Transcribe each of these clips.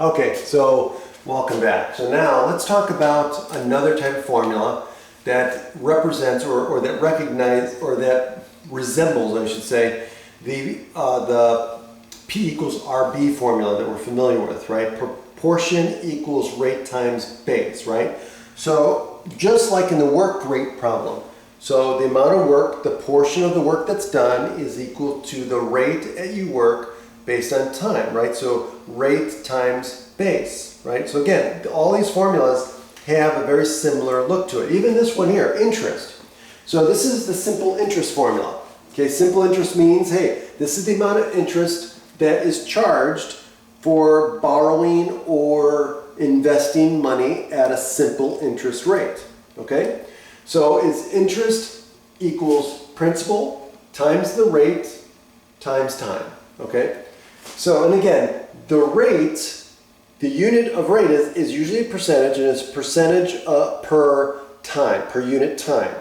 Okay, so welcome back. So now let's talk about another type of formula that represents or that recognizes or that resembles, I should say, the P equals RB formula that we're familiar with, right? Proportion equals rate times base, right? So just like in the work rate problem, so the amount of work, the portion of the work that's done is equal to the rate that you work based on time, right? So rate times base, right? So again, all these formulas have a very similar look to it. Even this one here, interest. So this is the simple interest formula. Okay, simple interest means, hey, this is the amount of interest that is charged for borrowing or investing money at a simple interest rate. Okay? So it's interest equals principal times the rate times time. Okay? So, and again, the rate, the unit of rate is usually a percentage, and it's percentage per time, per unit time.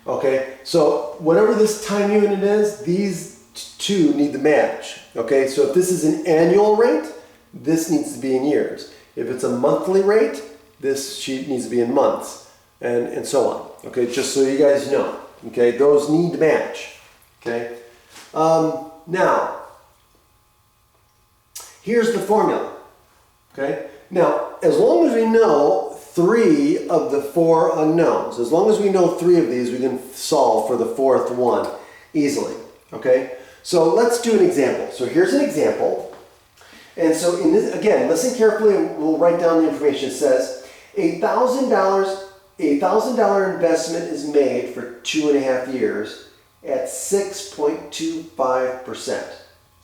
Okay? So whatever this time unit is, these two need to match. Okay? So if this is an annual rate, this needs to be in years. If it's a monthly rate, this sheet needs to be in months, and so on. Okay, just so you guys know. Okay, those need to match. Okay, now here's the formula. Okay, now as long as we know 3 of the 4 unknowns, as long as we know 3 of these, we can solve for the 4th one easily. Okay, so let's do an example. So here's an example. And so in this, again, listen carefully and we'll write down the information. It says $1,000 investment is made for 2.5 years at 6.25%.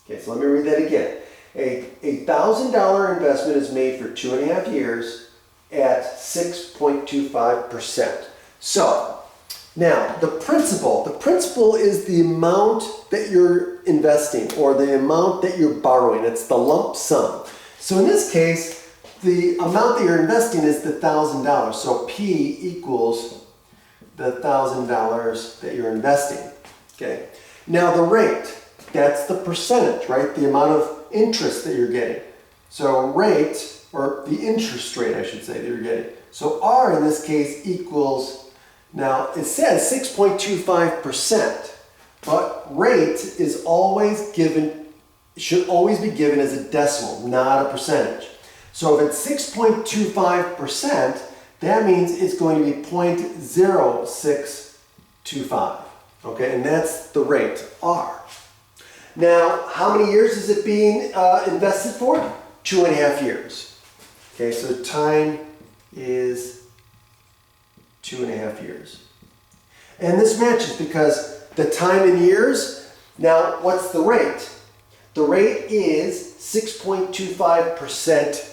Okay, so let me read that again. A $1,000 investment is made for 2.5 years at 6.25%. So now the principal is the amount that you're investing or the amount that you're borrowing. It's the lump sum. So in this case, the amount that you're investing is the $1,000. So P equals the $1,000 that you're investing. Okay. Now the rate, that's the percentage, right? The amount of interest that you're getting. So rate, or the interest rate, I should say, that you're getting. So R in this case equals, now it says 6.25%, but rate is always given, should always be given as a decimal, not a percentage. So if it's 6.25%, that means it's going to be 0.0625. Okay, and that's the rate, R. Now, how many years is it being invested for? 2.5 years. Okay, so time is 2.5 years. And this matches because the time in years, now what's the rate? The rate is 6.25%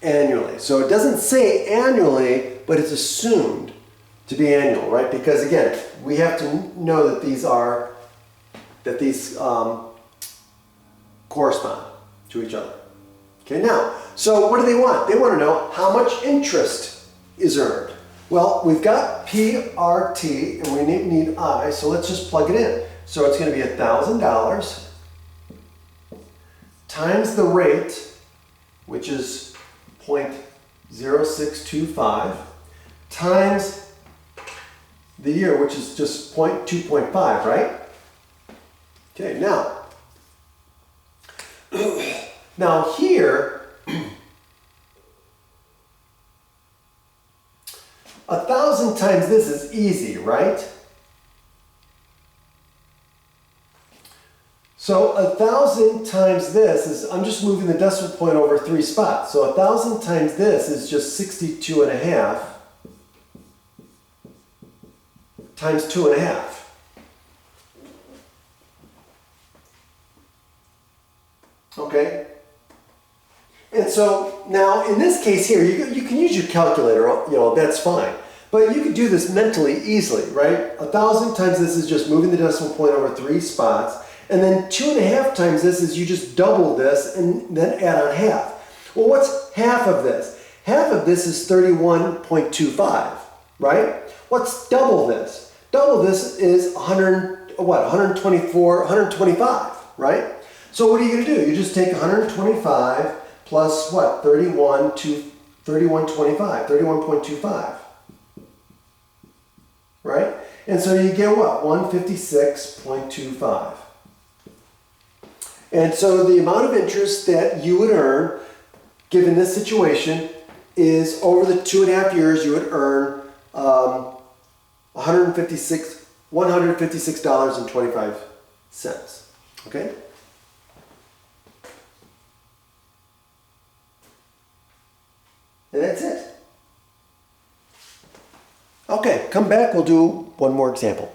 annually. So it doesn't say annually, but it's assumed to be annual, right? Because again, we have to know that these correspond to each other. Okay, now, so what do they want? They want to know how much interest is earned. Well, we've got PRT and we need I, so let's just plug it in. So it's going to be $1,000 times the rate, which is 0.0625, times the year, which is just 2.5, right? Okay, now here, 1,000 times this is easy, right? So 1,000 times this is, I'm just moving the decimal point over 3 spots. So 1,000 times this is just 62.5 times 2.5. Okay? And so now in this case here, you can use your calculator, that's fine. But you could do this mentally easily, right? 1,000 times this is just moving the decimal point over 3 spots. And then 2.5 times this is you just double this and then add on half. Well, what's half of this? Half of this is 31.25, right? What's double this? Double this is 125, right? So what are you going to do? You just take 125 plus what? 31.25, right? And so you get what? 156.25. And so the amount of interest that you would earn, given this situation, is over the 2.5 years you would earn $156.25. Okay? And that's it. Okay, come back, we'll do one more example.